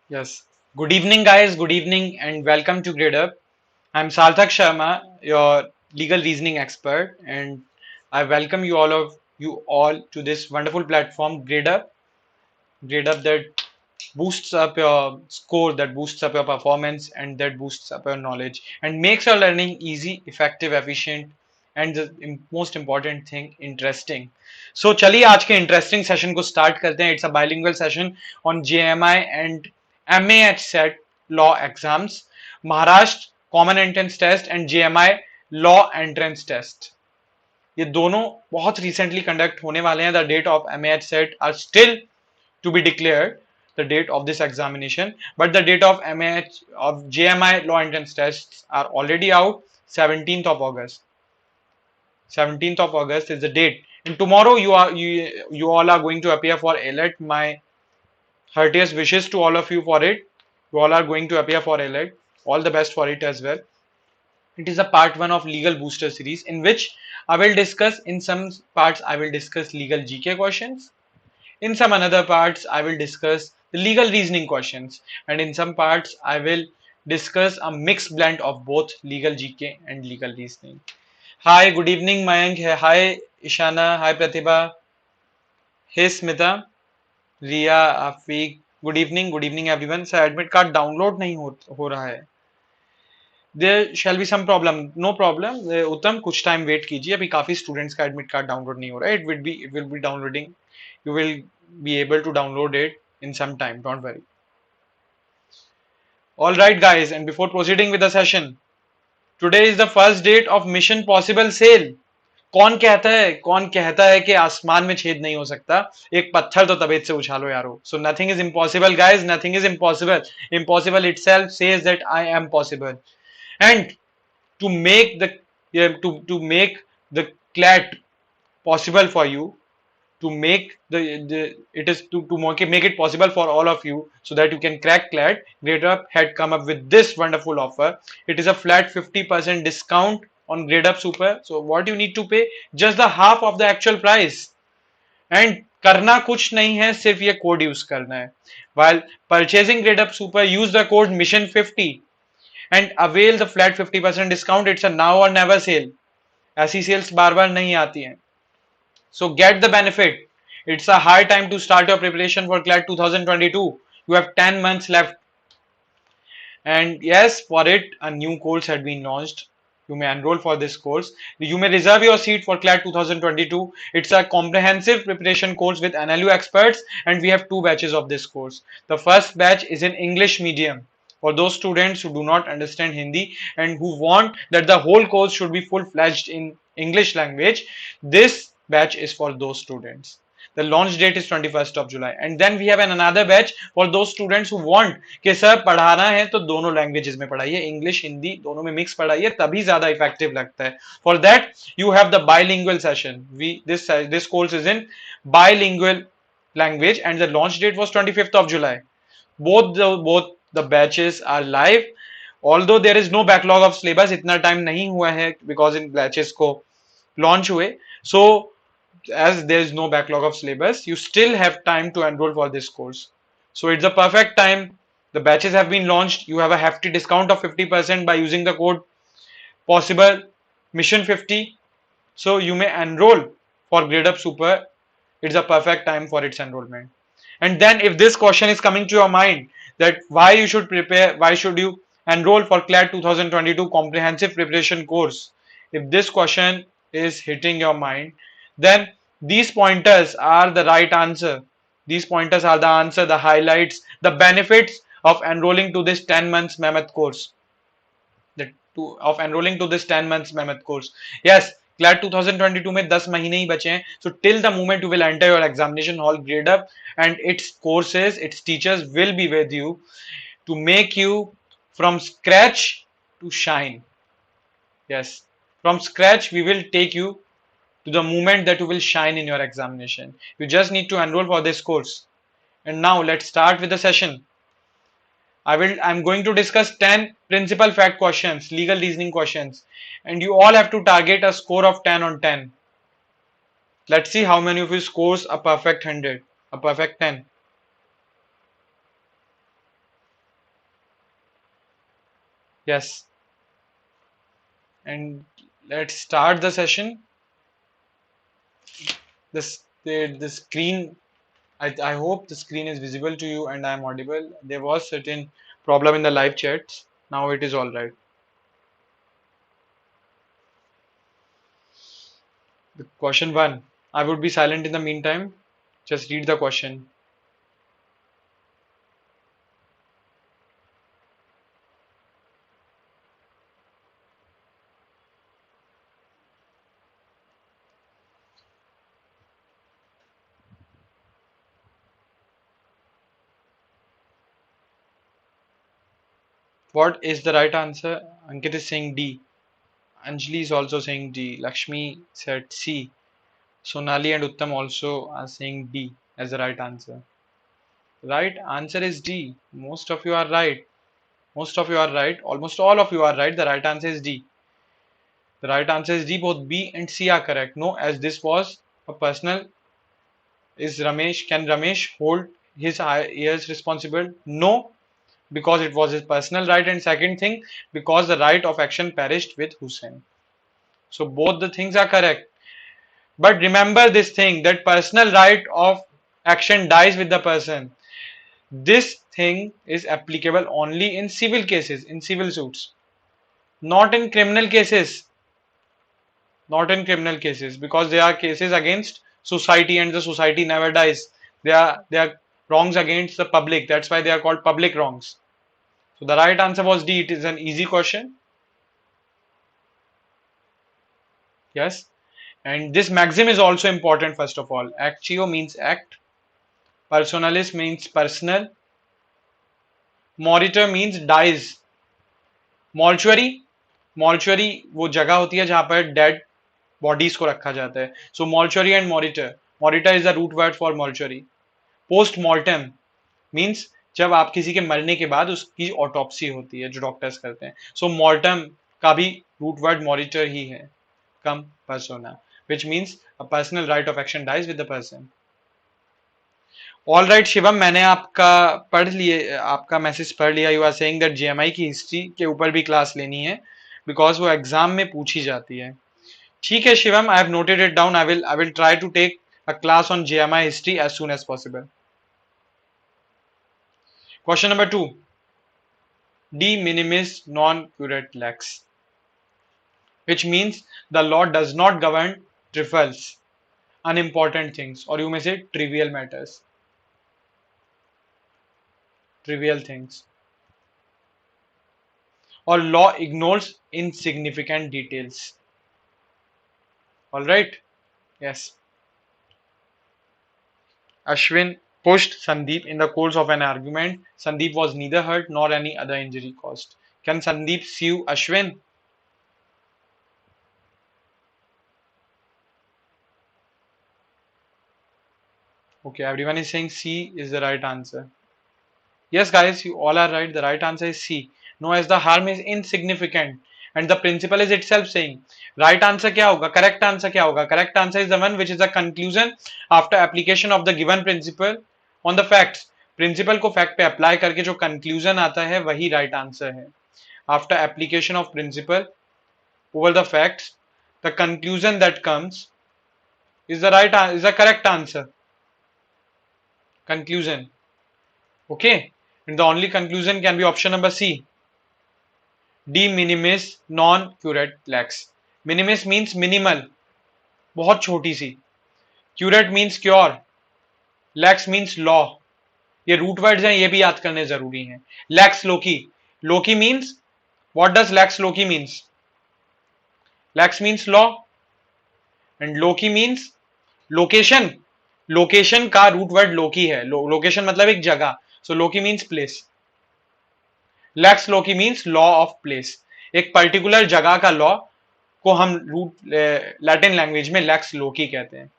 Yes. Good evening, guys. Good evening, and welcome to Gradeup. I'm Sarthak Sharma, your legal reasoning expert, and I welcome you all to this wonderful platform, Gradeup. Gradeup that boosts up your score, that boosts up your performance, and that boosts up your knowledge, and makes your learning easy, effective, efficient, and the most important thing, interesting. So, चलिए आज के interesting session को start करते हैं. It's a bilingual session on JMI and MH-CET law exams, Maharashtra Common Entrance Test and JMI Law Entrance Test. ये दोनों बहुत recently conduct होने वाले हैं. The date of MH-CET are still to be declared, the date of this examination, but the date of JMI law entrance tests are already out. 17th of August. 17th of August is the date, and tomorrow you all are going to appear for ALET. My heartiest wishes to all of you for it. You all are going to appear for ALET. All the best for it as well. It is a part one of legal booster series in which I will discuss, in some parts I will discuss legal GK questions. In some another parts, I will discuss the legal reasoning questions, and in some parts, I will discuss a mixed blend of both legal GK and legal reasoning. Hi, good evening, Mayank. Hi, Ishana. Hi, Pratibha. Hey, Smita. Ria, Afiq. Good evening, everyone. Sir, admit card download नहीं हो रहा है. There shall be some problem. No problem. उत्तम कुछ time wait कीजिए. अभी काफी students का admit card download नहीं हो रहा है. It will be downloading. You will be able to download it in some time. Don't worry. All right, guys. And before proceeding with the session, today is the first date of Mission Possible sale. कौन कहता है कि आसमान में छेद नहीं हो सकता. एक पत्थर तो तबीयत से उछालो यारो. So nothing is impossible, guys. Nothing is impossible. Impossible itself says that I am possible. And to make the to make the CLAT possible for you, to make the it is to make it possible for all of you so that you can crack CLAT, Gradeup had come up with this wonderful offer. It is a flat 50% discount on Gradeup Super. So what you need to pay, just the half of the actual price. And करना कुछ नहीं है, सिर्फ ये code use करना है. While purchasing Gradeup Super, use the code Mission50 and avail the flat 50% discount. It's a now or never sale. ऐसी sales बार बार नहीं आती हैं. So get the benefit. It's a high time to start your preparation for CLAT 2022. You have 10 months left. And yes, for it, a new course had been launched. You may enroll for this course. You may reserve your seat for CLAT 2022. It's a comprehensive preparation course with NLU experts, and we have two batches of this course. The first batch is in English medium. For those students who do not understand Hindi and who want that the whole course should be full-fledged in English language, this batch is for those students. The launch date is 21st of July. And then we have another batch for those students who want कि sir पढ़ाना है तो दोनों languages में पढ़ाइए, English Hindi दोनों में mix पढ़ाइए, तभी ज्यादा इफेक्टिव लगता है. For that you have the bilingual session. This course is in bilingual language and the launch date was 25th of July. Both the batches are live. Although there is no backlog of syllabus, इतना time नहीं हुआ है because in batches को launch हुए. So as there is no backlog of syllabus, you still have time to enroll for this course. So it's the perfect time. The batches have been launched. You have a hefty discount of 50% by using the code possible Mission50. So you may enroll for Gradeup Super. It's a perfect time for its enrollment. And then if this question is coming to your mind that why you should prepare, why should you enroll for CLAT 2022 comprehensive preparation course, if this question is hitting your mind, then these pointers are the right answer. These pointers are the answer, the highlights, the benefits of enrolling to this 10 months Mehmet course. Of enrolling to this 10 months Mehmet course. Yes, CLAT 2022 में 10 महीने ही बचे हैं. So till the moment you will enter your examination hall, Gradeup and its courses, its teachers will be with you to make you from scratch to shine. Yes, from scratch we will take you to the moment that you will shine in your examination. You just need to enroll for this course. And now let's start with the session. I'm going to discuss 10 principal fact questions, legal reasoning questions, and you all have to target a score of 10 on 10. Let's see how many of you scores a perfect 100, a perfect 10. Yes, and let's start the session. The screen. I hope the screen is visible to you and I am audible. There was certain problem in the live chats. Now it is all right. The question one. I would be silent in the meantime. Just read the question. What is the right answer? Ankit is saying D. Anjali is also saying D. Lakshmi said C. Sonali and Uttam also are saying D as the right answer. Right answer is D. Most of you are right. Most of you are right. Almost all of you are right. The right answer is D. The right answer is D. Both B and C are correct. No, as this was a personal. Is Ramesh? Can Ramesh hold his ears responsible? No, because it was his personal right. And second thing, because the right of action perished with Hussein. So both the things are correct. But remember this thing, that personal right of action dies with the person. This thing is applicable only in civil cases, in civil suits, not in criminal cases. Not in criminal cases, because there are cases against society and the society never dies. They are wrongs against the public. That's why they are called public wrongs. So the right answer was D. It is an easy question. Yes. And this maxim is also important. First of all, actio means act, personalis means personal, moritor means dies. Mortuary mortuary वो जगह होती है जहां पर dead bodies को रखा जाता है. So mortuary and moritur. Moritur is the root word for mortuary. Post mortem means जब आप किसी के मरने के बाद उसकी ऑटोप्सी होती है जो डॉक्टर्स करते हैं. सो मॉर्टम का भी रूट वर्ड मॉरिटर ही है. Cum persona which means a personal right of action dies with the person. All right Shivam, मैंने आपका पढ़ लिए, आपका मैसेज पढ़ लिया. You are saying that JMI की हिस्ट्री के ऊपर भी क्लास लेनी है बिकॉज वो एग्जाम में पूछी जाती है. ठीक है Shivam, I have noted it down. I will try to take a class on JMI history as soon as possible. Question number 2. De minimis non curate lex, which means the law does not govern trifles, unimportant things, or you may say trivial matters. Trivial things. Or law ignores insignificant details. All right. Yes. Ashwin pushed Sandeep in the course of an argument. Sandeep was neither hurt nor any other injury caused. Can Sandeep sue Ashwin? Okay, everyone is saying C is the right answer. Yes, guys, you all are right. The right answer is C. No, as the harm is insignificant and the principle is itself saying. Right answer क्या होगा? Correct answer क्या होगा? Correct answer is the one which is the conclusion after application of the given principle on the facts. Principle को fact पे apply करके जो conclusion आता है वही right answer है. After application of principle over the facts, the conclusion that comes is the correct answer. Conclusion. Okay. And the only conclusion can be option number C. De minimis non curate lex. Minimis means minimal, बहुत छोटी सी. Curate means cure. Lex means law. ये root words हैं, ये भी याद करने जरूरी हैं. Lex loci. Loci means, what does lex loci means? Lex means law and loci means location. Location का रूट वर्ड लोकी है. लोकेशन मतलब एक जगह. So loci means place. Lex loci means law of place. एक particular जगह का law को हम रूट लैटिन लैंग्वेज में लेक्स लोकी कहते हैं.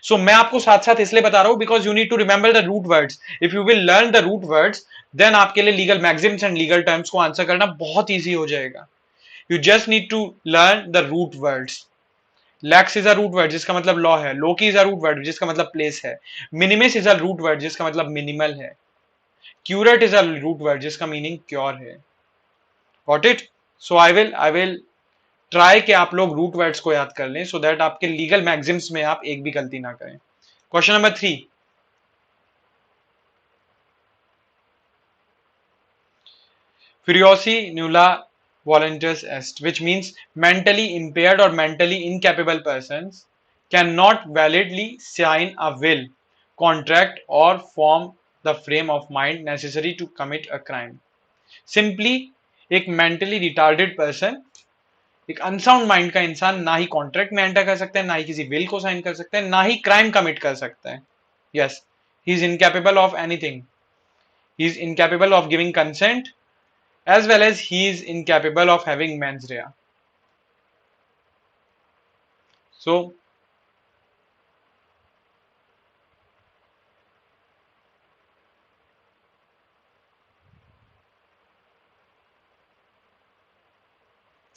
सो मैं आपको साथ साथ इसलिए बता रहा हूं because you need to remember the root words. If you will learn the root words then आपके लिए legal maxims and legal terms को आंसर करना बहुत ईजी हो जाएगा. You just need to learn the root words. Lex is a root word जिसका मतलब law है. Loci is a root word जिसका मतलब प्लेस है. Minimis is a root word जिसका मतलब मिनिमल है. Curate is a root word जिसका मीनिंग क्योर है. Got it? So I will try कि आप लोग रूट वर्ड्स को याद कर लें सो दैट आपके लीगल मैक्सिम्स में आप एक भी गलती ना करें. Question number 3. Furiosi-Nulla volunteers est, which means mentally impaired or mentally incapable persons cannot validly sign a will, contract, or form the frame of mind necessary to commit a crime. Simply एक mentally retarded person, एक unsound mind का इंसान ना ही contract में enter कर सकता है, ना ही किसी विल को साइन कर सकता है, ना ही क्राइम कमिट कर सकता है. Yes, he is incapable of anything. He is incapable of giving consent as well as he is incapable of having mens rea. So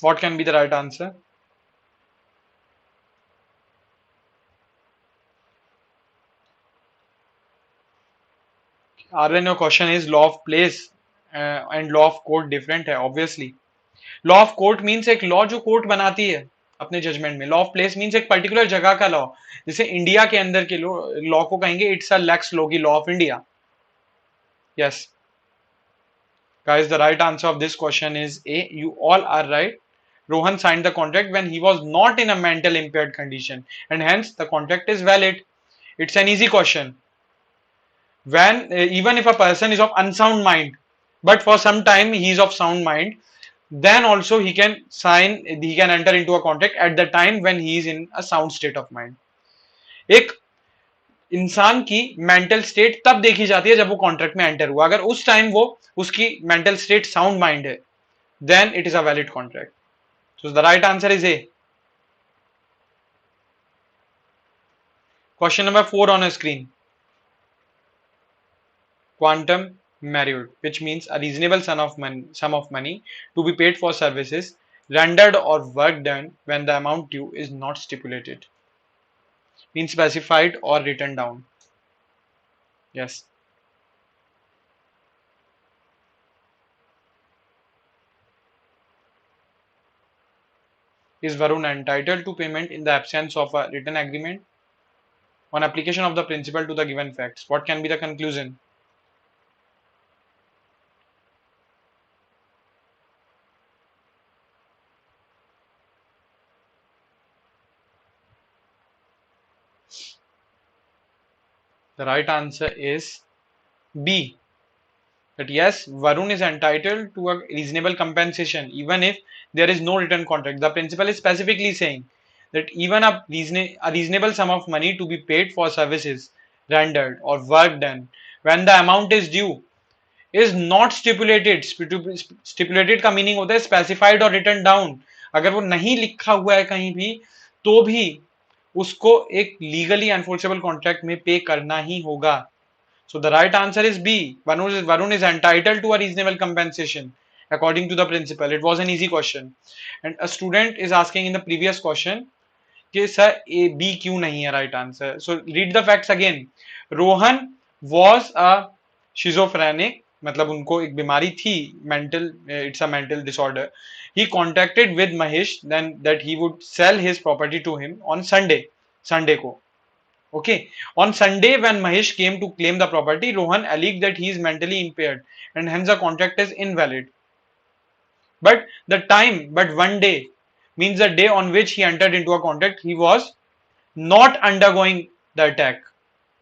what can be the right answer? Arlen, your question is law of place and law of court different है obviously. Law of court means एक law जो court बनाती है अपने judgement में. Law of place means एक particular जगह का लॉ. जैसे इंडिया के अंदर के लॉ को कहेंगे इट्स अ लैक्स लॉ की law of India. Yes guys, the right answer of this question is A. You all are right. Rohan signed the contract when he was not in a mental impaired condition and hence the contract is valid. It's an easy question. When even if a person is of unsound mind but for some time he is of sound mind, then also he can enter into a contract at the time when he is in a sound state of mind. एक इंसान की mental state तब देखी जाती है जब वो contract में एंटर हुआ. अगर उस टाइम वो उसकी मेंटल स्टेट साउंड माइंड है, then it is a valid contract. So the right answer is A. Question number 4 on a screen. Quantum merit, which means a reasonable sum of money to be paid for services rendered or work done when the amount due is not stipulated, means specified or written down. Yes. Is Varun entitled to payment in the absence of a written agreement? On application of the principle to the given facts, what can be the conclusion? The right answer is B. That yes, Varun is entitled to a reasonable compensation even if there is no written contract. The principle is specifically saying that even a reasonable sum of money to be paid for services rendered or work done when the amount is due is not stipulated. Stipulated का meaning होता है specified or written down. अगर वो नहीं लिखा हुआ है कहीं भी तो भी उसको एक लीगली एनफोर्सेबल कॉन्ट्रैक्ट में पे करना ही होगा. So the right answer is B. Varun is entitled to a reasonable compensation according to the principle. It was an easy question. And a student is asking in the previous question कि sir A B क्यों नहीं है right answer. So read the facts again. Rohan was a schizophrenic, मतलब उनको एक बीमारी थी, mental, it's a mental disorder. He contacted with Mahesh then that he would sell his property to him on Sunday को. Okay. On Sunday, when Mahesh came to claim the property, Rohan alleged that he is mentally impaired and hence the contract is invalid. But one day means the day on which he entered into a contract, he was not undergoing the attack.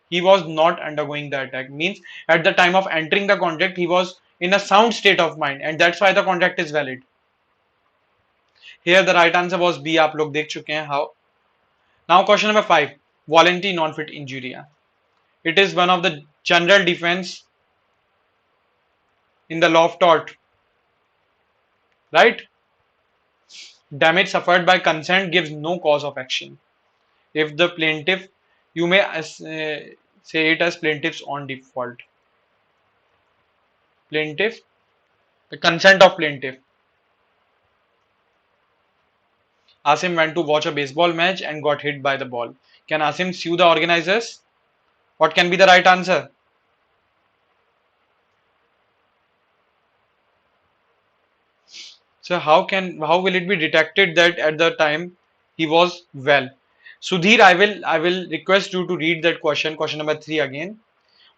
He was not undergoing the attack. Means at the time of entering the contract, he was in a sound state of mind and that's why the contract is valid. Here the right answer was B. आप लोग देख चुके हैं how. Now question number 5. Voluntary non-fit injuria. It is one of the general defense in the law of tort, right? Damage suffered by consent gives no cause of action. If the plaintiff, you may say it as plaintiff's on default. Plaintiff, the consent of plaintiff. Asim went to watch a baseball match and got hit by the ball. Can Asim sue the organizers? What can be the right answer? So how will it be detected that at the time he was well? Sudhir, I will request you to read that question number 3 again.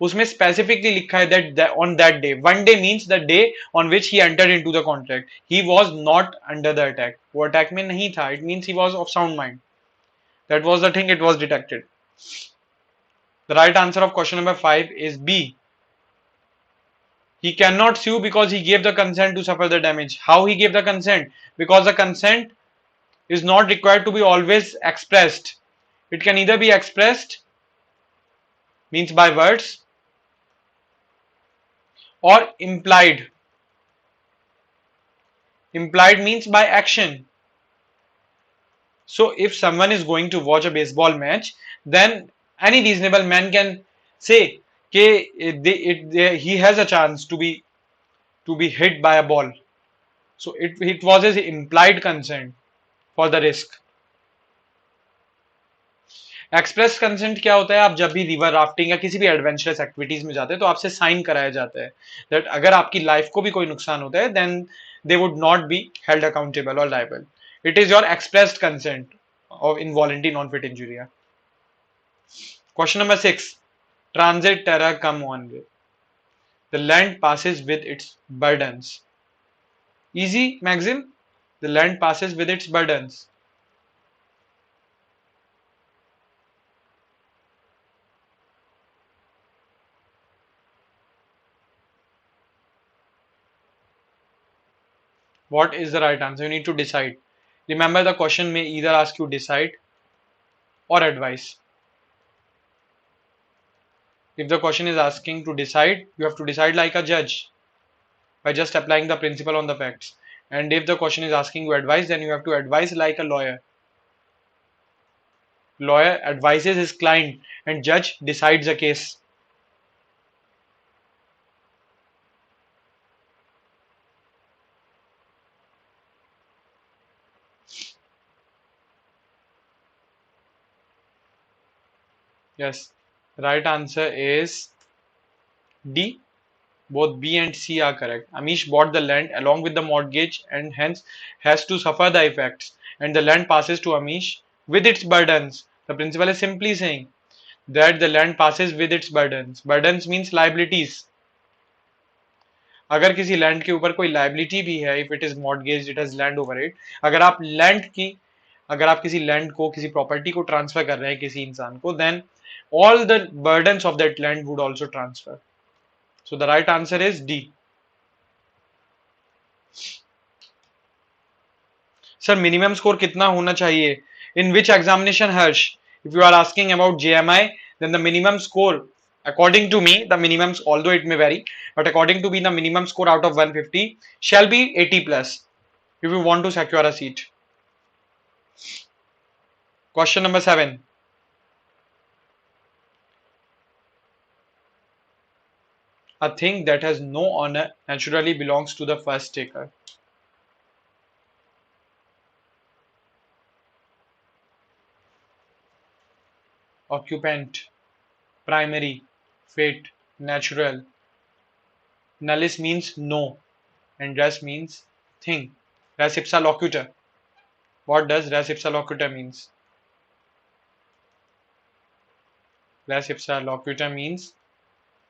उसमें specifically लिखा है that on that day, one day means the day on which he entered into the contract. He was not under the attack. वो attack में नहीं था. It means he was of sound mind. That was the thing. It was detected. The right answer of question number 5 is B. He cannot sue because he gave the consent to suffer the damage. How he gave the consent? Because the consent is not required to be always expressed. It can either be expressed, means by words, or implied. Implied means by action. So if someone is going to watch a baseball match, then any reasonable man can say he has a chance to be hit by a ball. So it was his implied consent for the risk. Express consent क्या होता है? आप जब भी river rafting या किसी भी adventurous activities में जाते हैं तो आपसे साइन कराया जाता है दैट अगर आपकी लाइफ को भी कोई नुकसान होता है then they would not be held accountable और liable. It is your expressed consent of involuntary non-fit injury. Question number 6. Transit terror come one way. The land passes with its burdens. Easy, Maxim. The land passes with its burdens. What is the right answer? You need to decide. Remember, the question may either ask you decide or advise. If the question is asking to decide, you have to decide like a judge by just applying the principle on the facts. And if the question is asking you advice, then you have to advise like a lawyer. Lawyer advises his client and judge decides a case. Yes, right answer is D. Both B and C are correct. Amish bought the land along with the mortgage and hence has to suffer the effects. And the land passes to Amish with its burdens. The principal is simply saying that the land passes with its burdens. Burdens means liabilities. अगर किसी land के ऊपर कोई liability भी है, if it is mortgage, it has land over it, अगर आप किसी लैंड को, किसी प्रॉपर्टी को ट्रांसफर कर रहे हैं किसी इंसान को, then all the burdens of that land would also transfer. So the right answer is D. Sir, minimum score कितना होना चाहिए? In which examination, Harsh? If you are asking about JMI, then the minimum score, according to me, the minimum, although it may vary, but according to me, the minimum score out of 150 shall be 80 plus if you want to secure a seat. Question number 7. A thing that has no owner naturally belongs to the first taker. Occupant, primary, fate, natural. Nullis means no and res means thing. Res ipsa locutor. What does res ipsa locutor means? Res ipsa locutor means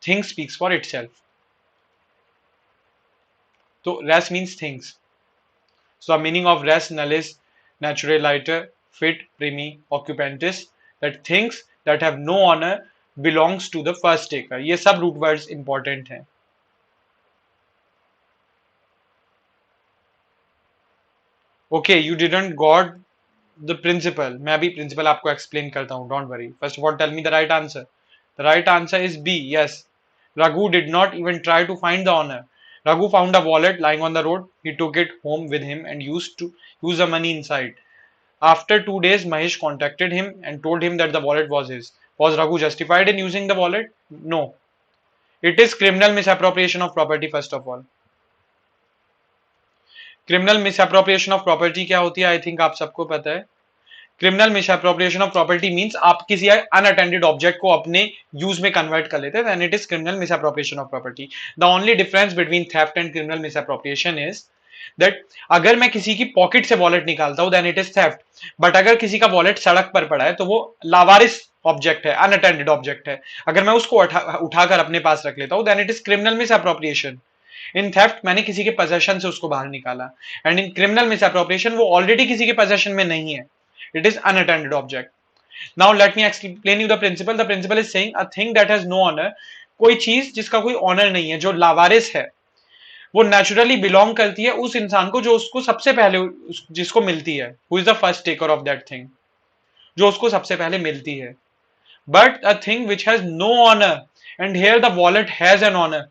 thing speaks for itself. So res means things. So the meaning of res nullis naturaliter fit primi occupantis, that things that have no honor belongs to the first taker. ये सब root words important हैं. Okay, you didn't got the principle. मैं अभी principle आपको explain करता हूँ. Don't worry. First of all, tell me the right answer. The right answer is B. Yes. Raghu did not even try to find the owner. Raghu found a wallet lying on the road. He took it home with him and used the money inside. After 2 days, Mahesh contacted him and told him that the wallet was his. Was Raghu justified in using the wallet? No. It is criminal misappropriation of property first of all. Criminal misappropriation of property क्या होती है? I think आप सबको पता है. Criminal misappropriation of property means आप किसी unattended object को अपने यूज में कन्वर्ट कर लेते हैं, then it is criminal misappropriation of property. The only difference between theft and criminal misappropriation is that अगर मैं किसी की पॉकेट से वॉलेट निकालता हूं then it is theft, but अगर किसी का वॉलेट सड़क पर पड़ा है तो वो लावारिस ऑब्जेक्ट है, अनअटेंडेड ऑब्जेक्ट है, अगर मैं उसको उठाकर अपने पास रख लेता हूं then it is criminal misappropriation. In theft मैंने किसी के पोजेशन से उसको बाहर निकाला, and in criminal misappropriation वो ऑलरेडी किसी के पोजेशन में नहीं है, it is unattended object. Now let me explain you the principle. The principle is saying a thing that has no owner, कोई चीज जिसका कोई ऑनर नहीं है, जो लावारिस है, वो नेचुरली बिलोंग करती है उस इंसान को जो उसको सबसे पहले जिसको मिलती है, who is the first taker of that thing, जो उसको सबसे पहले मिलती है। But a thing which has no owner, and here the wallet has an owner,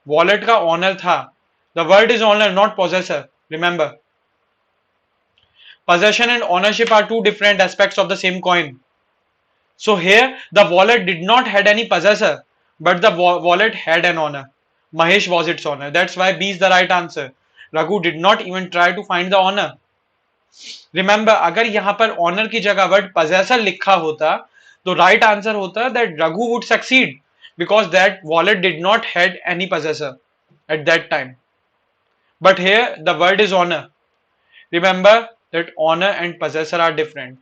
wallet का ऑनर था, the word is owner not possessor, remember possession and ownership are two different aspects of the same coin. So here the wallet did not had any possessor, but the wallet had an owner. Mahesh was its owner. That's why B is the right answer. Raghu did not even try to find the owner. Remember, अगर यहाँ पर owner की जगह word possessor लिखा होता तो right answer होता that Raghu would succeed because that wallet did not had any possessor at that time. But here the word is owner. Remember that owner and possessor are different.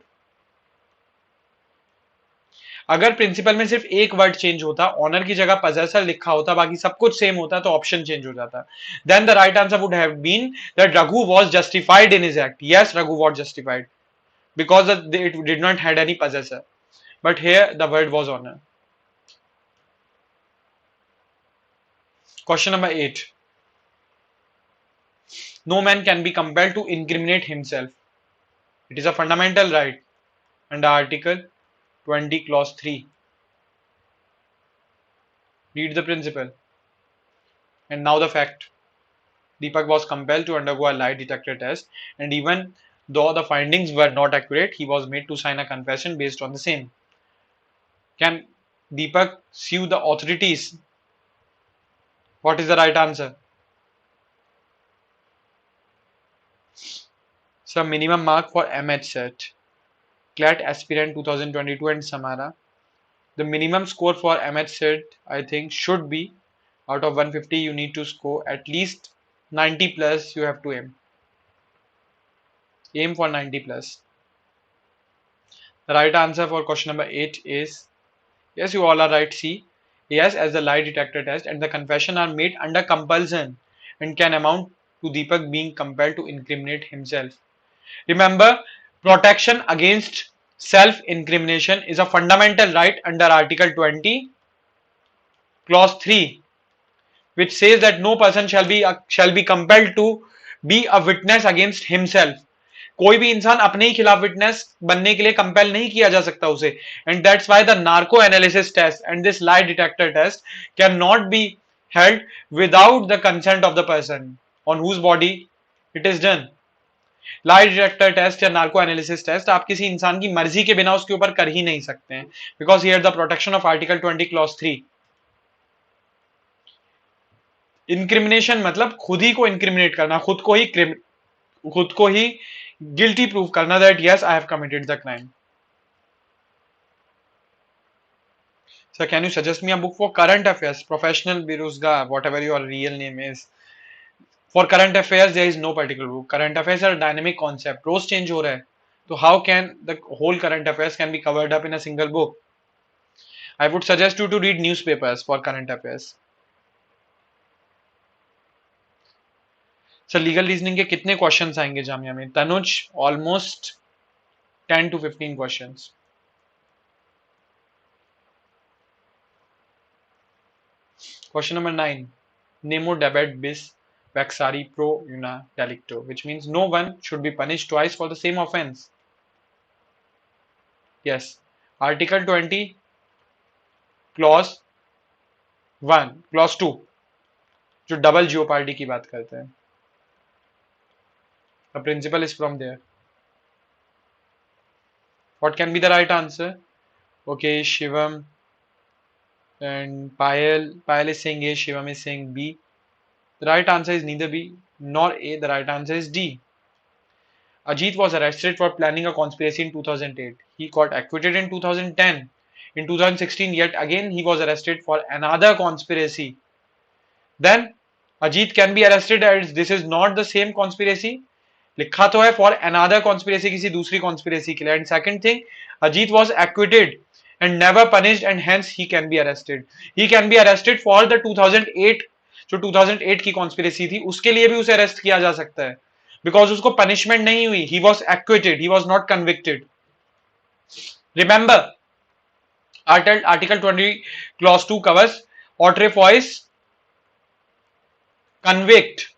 अगर principal में सिर्फ एक word change होता, honour की जगह possessor लिखा होता, बाकी सब कुछ सेम होता, तो ऑप्शन चेंज हो जाता। Then the right answer would have been that Raghu was justified in his act. Yes, Raghu was justified because it did not had any possessor, but here the word was honor. Question number 8. No man can be compelled to incriminate himself. It is a fundamental right under Article 20 clause 3. Read the principle. And now the fact. Deepak was compelled to undergo a lie detector test, and even though the findings were not accurate, he was made to sign a confession based on the same. Can Deepak sue the authorities? What is the right answer? So minimum mark for MH-CET, CLAT aspirant 2022 and Samara. The minimum score for MH-CET I think should be, out of 150 you need to score at least 90 plus. You have to aim for 90 plus. The right answer for question number 8 is, yes, you all are right, C. Yes, as the lie detector test and the confession are made under compulsion and can amount to Deepak being compelled to incriminate himself. Remember, protection against self-incrimination is a fundamental right under Article 20 clause 3, which says that no person shall be compelled to be a witness against himself. कोई भी इंसान अपने ही खिलाफ witness बनने के लिए compel नहीं किया जा सकता उसे, and that's why the narco analysis test and this lie detector test can not be held without the consent of the person on whose body it is done. Lie detector test या narco analysis test आप किसी इंसान की मर्जी के बिना उसके ऊपर कर ही नहीं सकते हैं, because here the protection of article 20 clause 3। Incrimination मतलब खुद ही को इंक्रिमिनेट करना, खुद को ही guilty proof karna that yes, I have committed the crime. So can you suggest me a book for current affairs, professional beruzgar, whatever your real name is? For current affairs there is no particular book. Current affairs are a dynamic concept, rose change हो रहा है, तो how can the whole current affairs can be covered up in a single book? I would suggest you to read newspapers for current affairs. Sir legal reasoning के कितने questions आएंगे जामिया में? Tanuj, almost 10 to 15 questions. Question number 9, Nemo debit बिस vexari pro una delicto, which means no one should be punished twice for the same offense. Yes, article 20 clause 1 clause 2 जो double jeopardy की बात करते हैं। The principle is from there. What can be the right answer? Okay, Shivam and Payal is saying A, Shivam is saying B. The right answer is neither B nor A. The right answer is D. Ajit was arrested for planning a conspiracy in 2008. He got acquitted in 2010. In 2016, yet again he was arrested for another conspiracy. Then Ajit can be arrested as this is not the same conspiracy. लिखा तो है for another conspiracy, किसी दूसरी conspiracy के लिए. And second thing, Ajit was acquitted and never punished and hence he can be arrested. He can be arrested for the 2008, जो 2008 की conspiracy थी उसके लिए भी उसे अरेस्ट किया जा सकता है because उसको punishment नहीं हुई. He was acquitted, he was not convicted. Remember, Article 20 clause 2 covers autrefois convict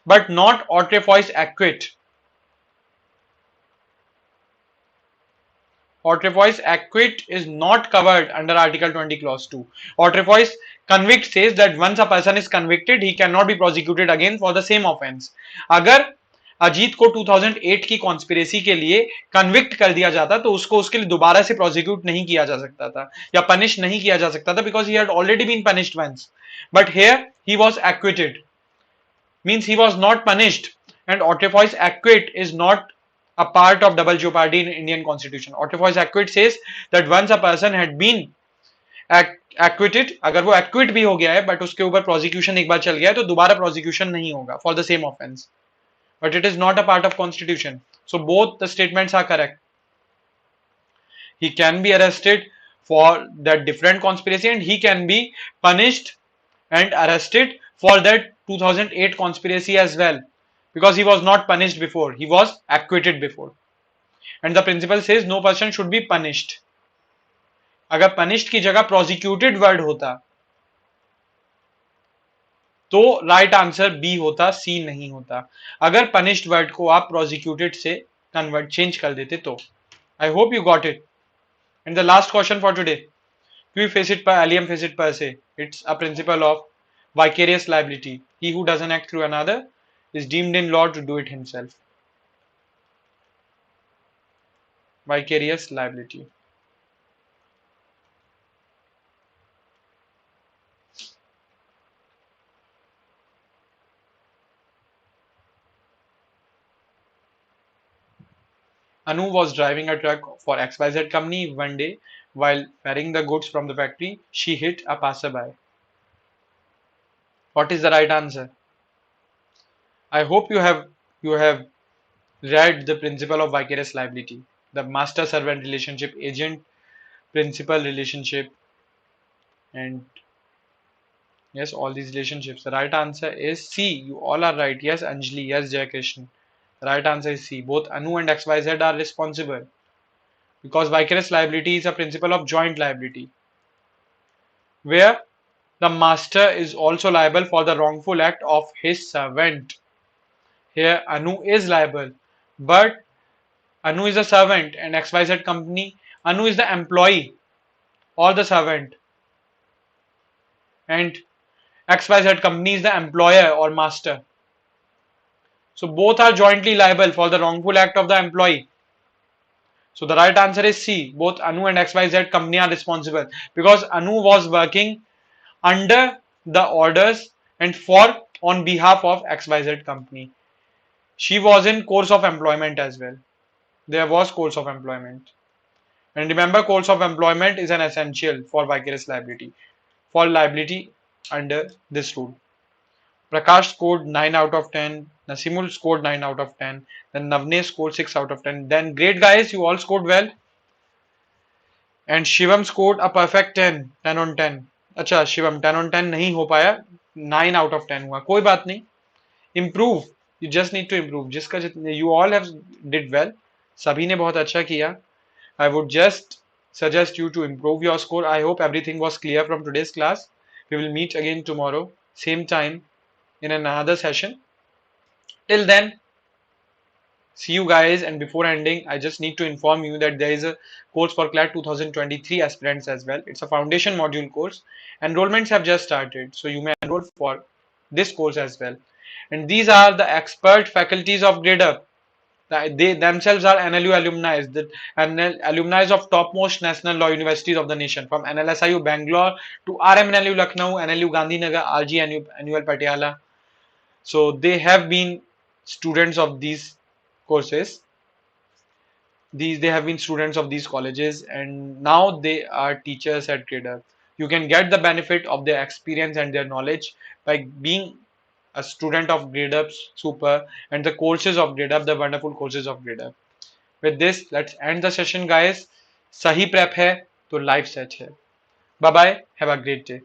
but not autrefois acquit. Autrefois acquit is not covered under Article 20 clause 2. Autrefois convict says that once a person is convicted he cannot be prosecuted again for the same offense. अगर अजीत को 2008 की conspiracy के लिए convict कर दिया जाता तो उसको उसके लिए दोबारा से प्रोसिक्यूट नहीं किया जा सकता था या पनिश नहीं किया जा सकता था because he had already been punished once. But here he was acquitted, means he was not punished, and autrefois acquit is not a part of double jeopardy in Indian constitution. Autrefois acquit says that once a person had been acquitted, अगर वो acquit भी हो गया है but उसके ऊपर prosecution एक बार चल गया है तो दोबारा prosecution नहीं होगा for the same offense. But it is not a part of constitution. So both the statements are correct. He can be arrested for that different conspiracy and he can be punished and arrested for that 2008 conspiracy as well because he was not punished before, he was acquitted before. And the principle says no person should be punished. अगर punished की जगह prosecuted word होता तो right answer B होता, सी नहीं होता. अगर punished word को आप prosecuted से कन्वर्ट चेंज कर देते तो. I hope you got it. And the last question for today, क्वी फेसिट पर एलियम फेसिट पर से, it's a principle of vicarious liability. He who doesn't act through another is deemed in law to do it himself. Vicarious liability. Anu was driving a truck for XYZ company. One day, while carrying the goods from the factory, she hit a passerby. What is the right answer? I hope you have read the principle of vicarious liability, the master servant relationship, agent principal relationship, and yes, all these relationships. The right answer is C. You all are right. Yes, Anjali. Yes, Jayakrishnan. The right answer is C. Both Anu and XYZ are responsible because vicarious liability is a principle of joint liability where the master is also liable for the wrongful act of his servant. Here Anu is liable, but Anu is a servant and XYZ company, Anu is the employee or the servant and XYZ company is the employer or master. So both are jointly liable for the wrongful act of the employee. So the right answer is C. Both Anu and XYZ company are responsible because Anu was working under the orders and for on behalf of XYZ company. She was in course of employment as well. There was course of employment. And remember, course of employment is an essential for vicarious liability, for liability under this rule. Prakash scored 9 out of 10. Nasimul scored 9 out of 10. Then Navne scored 6 out of 10. Then great guys, you all scored well. And Shivam scored a perfect 10. 10 on 10. अच्छा Shivam 10 on 10 नहीं हो पाया, 9 out of 10 हुआ. कोई बात नहीं. Improve. You just need to improve. जिसका you all have did well. सभी ने बहुत अच्छा किया. I would just suggest you to improve your score. I hope everything was clear from today's class. We will meet again tomorrow, same time, in another session. Till then, see you guys. And before ending, I just need to inform you that there is a course for CLAT 2023 aspirants as well. It's a foundation module course. Enrollments have just started, so you may enroll for this course as well. And these are the expert faculties of Gradeup. They themselves are NLU alumni, the alumni of topmost national law universities of the nation, from NLSIU Bangalore to RMNLU Lucknow, NLU Gandhinagar, RG Patiala. So they have been students of these courses. They have been students of these colleges, and now they are teachers at Gradeup. You can get the benefit of their experience and their knowledge by being a student of Gradeup Super and the courses of Gradeup, the wonderful courses of Gradeup. With this, let's end the session, guys. सही prep है तो life set है. Bye bye. Have a great day.